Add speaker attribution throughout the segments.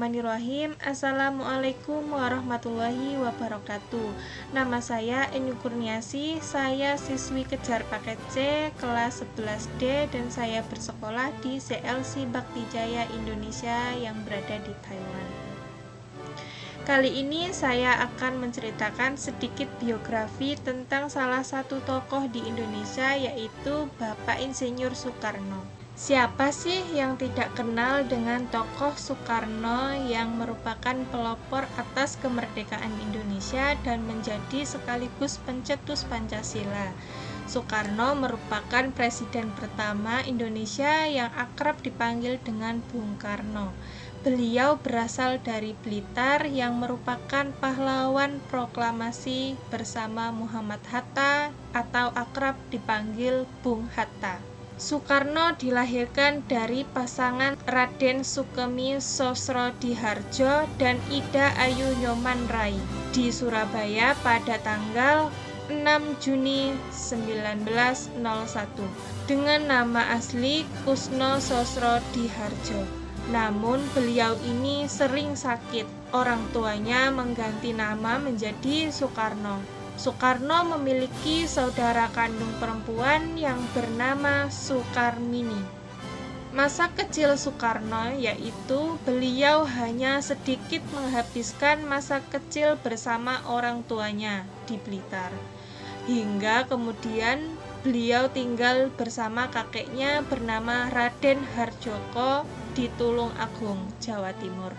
Speaker 1: Bismillahirrahmanirrahim. Assalamualaikum warahmatullahi wabarakatuh. Nama saya Eni Kurniasi. Saya siswi Kejar Paket C kelas 11D dan saya bersekolah di CLC Baktijaya Indonesia yang berada di Taiwan. Kali ini saya akan menceritakan sedikit biografi tentang salah satu tokoh di Indonesia, yaitu Bapak Insinyur Soekarno. Siapa sih yang tidak kenal dengan tokoh Soekarno yang merupakan pelopor atas kemerdekaan Indonesia dan menjadi sekaligus pencetus Pancasila? Soekarno merupakan presiden pertama Indonesia yang akrab dipanggil dengan Bung Karno. Beliau berasal dari Blitar yang merupakan pahlawan proklamasi bersama Muhammad Hatta atau akrab dipanggil Bung Hatta. Soekarno dilahirkan dari pasangan Raden Sukemi Sosrodihardjo dan Ida Ayu Nyoman-Rai di Surabaya pada tanggal 6 Juni 1901 dengan nama asli Kusno Sosrodihardjo. Namun beliau ini sering sakit. Orang tuanya mengganti nama menjadi Soekarno. Soekarno memiliki saudara kandung perempuan yang bernama Soekarmini. Masa kecil Soekarno yaitu beliau hanya sedikit menghabiskan masa kecil bersama orang tuanya di Blitar. Hingga kemudian beliau tinggal bersama kakeknya bernama Raden Harjoko di Tulung Agung, Jawa Timur.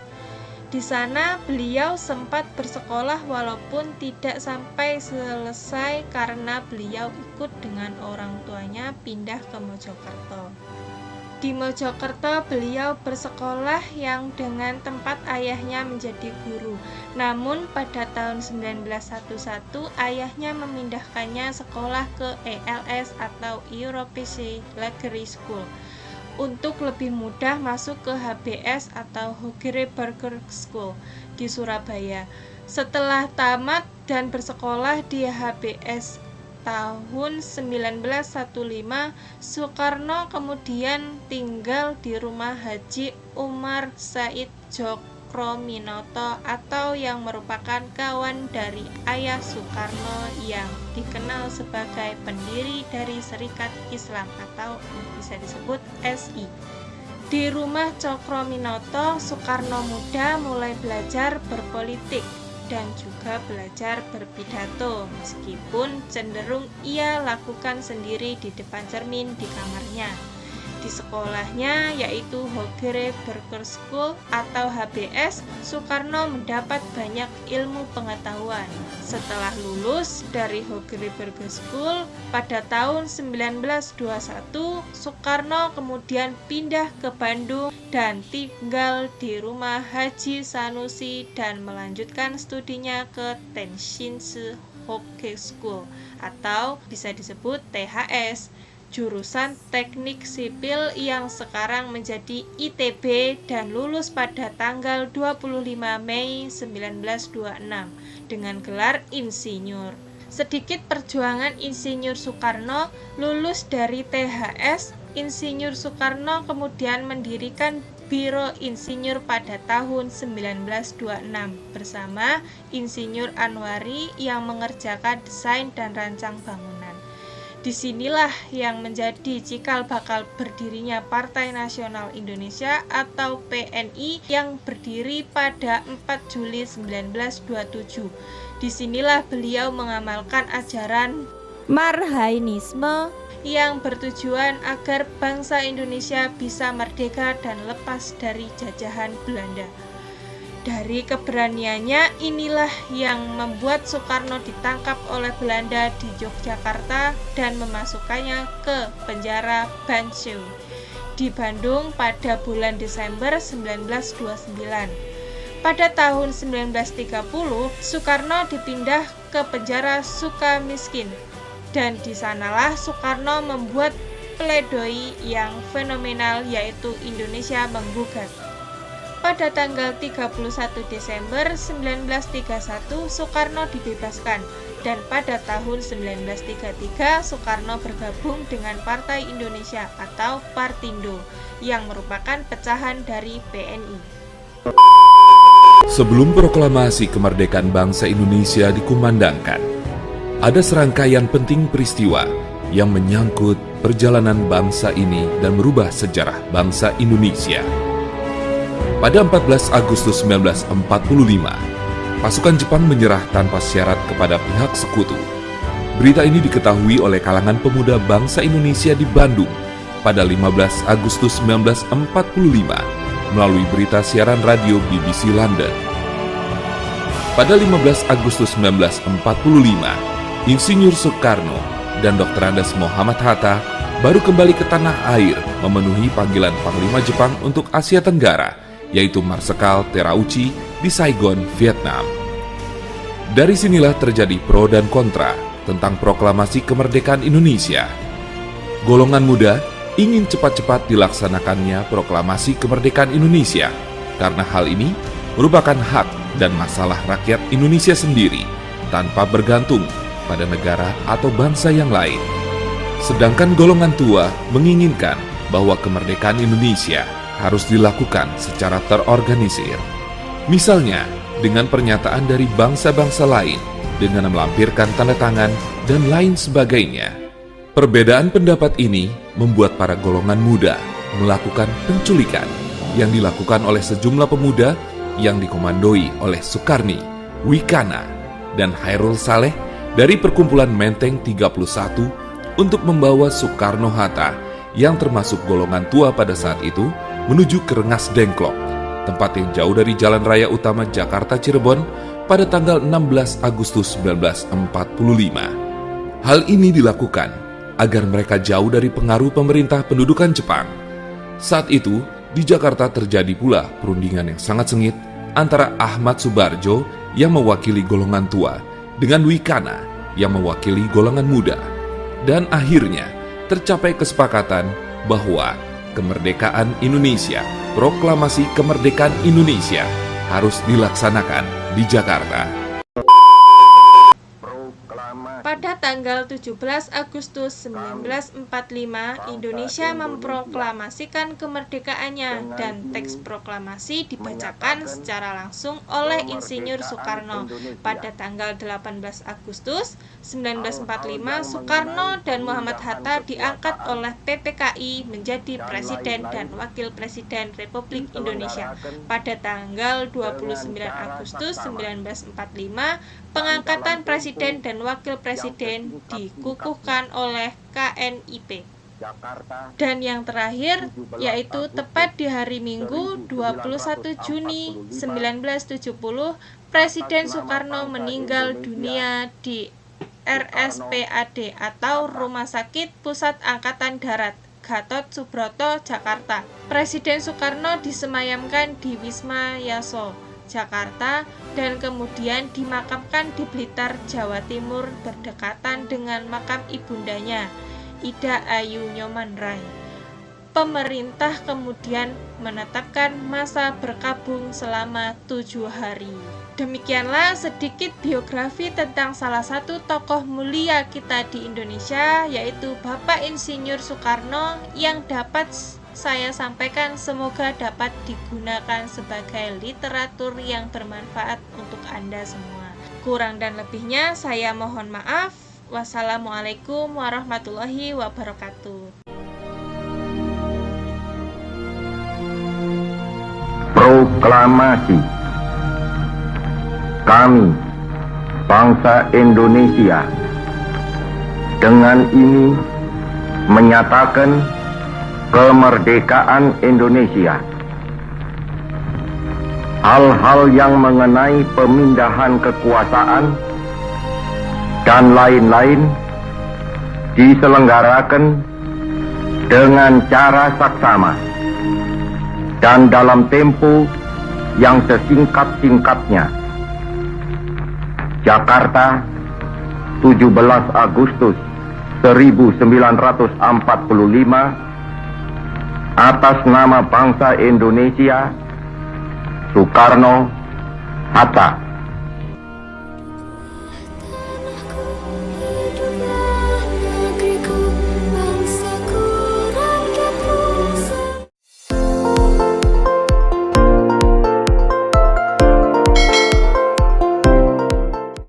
Speaker 1: Di sana beliau sempat bersekolah walaupun tidak sampai selesai karena beliau ikut dengan orang tuanya pindah ke Mojokerto. Di Mojokerto beliau bersekolah yang dengan tempat ayahnya menjadi guru. Namun pada tahun 1911 ayahnya memindahkannya sekolah ke ELS atau Europese Lagery School untuk lebih mudah masuk ke HBS atau Hoogere Burger School di Surabaya. Setelah tamat dan bersekolah di HBS tahun 1915, Soekarno kemudian tinggal di rumah Haji Umar Said Djokroninoto atau yang merupakan kawan dari ayah Soekarno yang dikenal sebagai pendiri dari Serikat Islam atau bisa disebut SI. Di rumah Cokroaminoto, Soekarno muda mulai belajar berpolitik dan juga belajar berpidato, meskipun cenderung ia lakukan sendiri di depan cermin di kamarnya. Di sekolahnya yaitu Hoogere Burger School atau HBS, Soekarno mendapat banyak ilmu pengetahuan. Setelah lulus dari Hoogere Burger School pada tahun 1921, Soekarno kemudian pindah ke Bandung dan tinggal di rumah Haji Sanusi dan melanjutkan studinya ke Tenshinsu Hockey School atau bisa disebut THS, jurusan Teknik Sipil yang sekarang menjadi ITB, dan lulus pada tanggal 25 Mei 1926 dengan gelar insinyur. Sedikit perjuangan Insinyur Soekarno. Lulus dari THS, Insinyur Soekarno kemudian mendirikan Biro Insinyur pada tahun 1926 bersama Insinyur Anwari yang mengerjakan desain dan rancang bangunan. Disinilah yang menjadi cikal bakal berdirinya Partai Nasional Indonesia atau PNI yang berdiri pada 4 Juli 1927. Disinilah beliau mengamalkan ajaran Marhainisme yang bertujuan agar bangsa Indonesia bisa merdeka dan lepas dari jajahan Belanda. Dari keberaniannya inilah yang membuat Soekarno ditangkap oleh Belanda di Yogyakarta dan memasukkannya ke penjara Banshee di Bandung pada bulan Desember 1929. Pada tahun 1930, Soekarno dipindah ke penjara Sukamiskin dan di sanalah Soekarno membuat pledoi yang fenomenal, yaitu Indonesia menggugat. Pada tanggal 31 Desember 1931, Soekarno dibebaskan dan pada tahun 1933 Soekarno bergabung dengan Partai Indonesia atau Partindo yang merupakan pecahan dari PNI.
Speaker 2: Sebelum proklamasi kemerdekaan bangsa Indonesia dikumandangkan, ada serangkaian penting peristiwa yang menyangkut perjalanan bangsa ini dan merubah sejarah bangsa Indonesia. Pada 14 Agustus 1945, pasukan Jepang menyerah tanpa syarat kepada pihak sekutu. Berita ini diketahui oleh kalangan pemuda bangsa Indonesia di Bandung pada 15 Agustus 1945 melalui berita siaran radio BBC London. Pada 15 Agustus 1945, Insinyur Soekarno dan Dr. Andes Muhammad Hatta baru kembali ke tanah air memenuhi panggilan Panglima Jepang untuk Asia Tenggara, yaitu Marsekal Terauchi di Saigon, Vietnam. Dari sinilah terjadi pro dan kontra tentang proklamasi kemerdekaan Indonesia. Golongan muda ingin cepat-cepat dilaksanakannya proklamasi kemerdekaan Indonesia, karena hal ini merupakan hak dan masalah rakyat Indonesia sendiri, tanpa bergantung pada negara atau bangsa yang lain. Sedangkan golongan tua menginginkan bahwa kemerdekaan Indonesia harus dilakukan secara terorganisir. Misalnya, dengan pernyataan dari bangsa-bangsa lain, dengan melampirkan tanda tangan, dan lain sebagainya. Perbedaan pendapat ini membuat para golongan muda melakukan penculikan yang dilakukan oleh sejumlah pemuda yang dikomandoi oleh Sukarni, Wikana, dan Hairul Saleh dari perkumpulan Menteng 31 untuk membawa Soekarno-Hatta yang termasuk golongan tua pada saat itu menuju ke Rengas Dengklok, tempat yang jauh dari jalan raya utama Jakarta Cirebon pada tanggal 16 Agustus 1945. Hal ini dilakukan agar mereka jauh dari pengaruh pemerintah pendudukan Jepang. Saat itu, di Jakarta terjadi pula perundingan yang sangat sengit antara Ahmad Subarjo yang mewakili golongan tua dengan Wikana yang mewakili golongan muda. Dan akhirnya tercapai kesepakatan bahwa kemerdekaan Indonesia, proklamasi kemerdekaan Indonesia harus dilaksanakan di Jakarta.
Speaker 1: Pada tanggal 17 Agustus 1945, Indonesia memproklamasikan kemerdekaannya dan teks proklamasi dibacakan secara langsung oleh Insinyur Soekarno. Pada tanggal 18 Agustus 1945, Soekarno dan Muhammad Hatta diangkat oleh PPKI menjadi Presiden dan Wakil Presiden Republik Indonesia. Pada tanggal 29 Agustus 1945, pengangkatan Presiden dan Wakil Presiden dikukuhkan oleh KNIP. Dan yang terakhir, yaitu tepat di hari Minggu 21 Juni 1970, Presiden Soekarno meninggal dunia di RSPAD atau Rumah Sakit Pusat Angkatan Darat, Gatot Subroto, Jakarta. Presiden Soekarno disemayamkan di Wisma Yaso, Jakarta, dan kemudian dimakamkan di Blitar, Jawa Timur, berdekatan dengan makam ibundanya, Ida Ayu Nyoman-Rai. Pemerintah kemudian menetapkan masa berkabung selama 7 hari. Demikianlah sedikit biografi tentang salah satu tokoh mulia kita di Indonesia, yaitu Bapak Insinyur Soekarno, yang dapat saya sampaikan. Semoga dapat digunakan sebagai literatur yang bermanfaat untuk Anda semua. Kurang dan lebihnya saya mohon maaf. Wassalamualaikum warahmatullahi wabarakatuh.
Speaker 3: Proklamasi. Kami, bangsa Indonesia, dengan ini menyatakan kemerdekaan Indonesia. Hal-hal yang mengenai pemindahan kekuasaan dan lain-lain diselenggarakan dengan cara saksama dan dalam tempo yang sesingkat-singkatnya. Jakarta, 17 Agustus 1945, atas nama bangsa Indonesia, Soekarno, Hatta.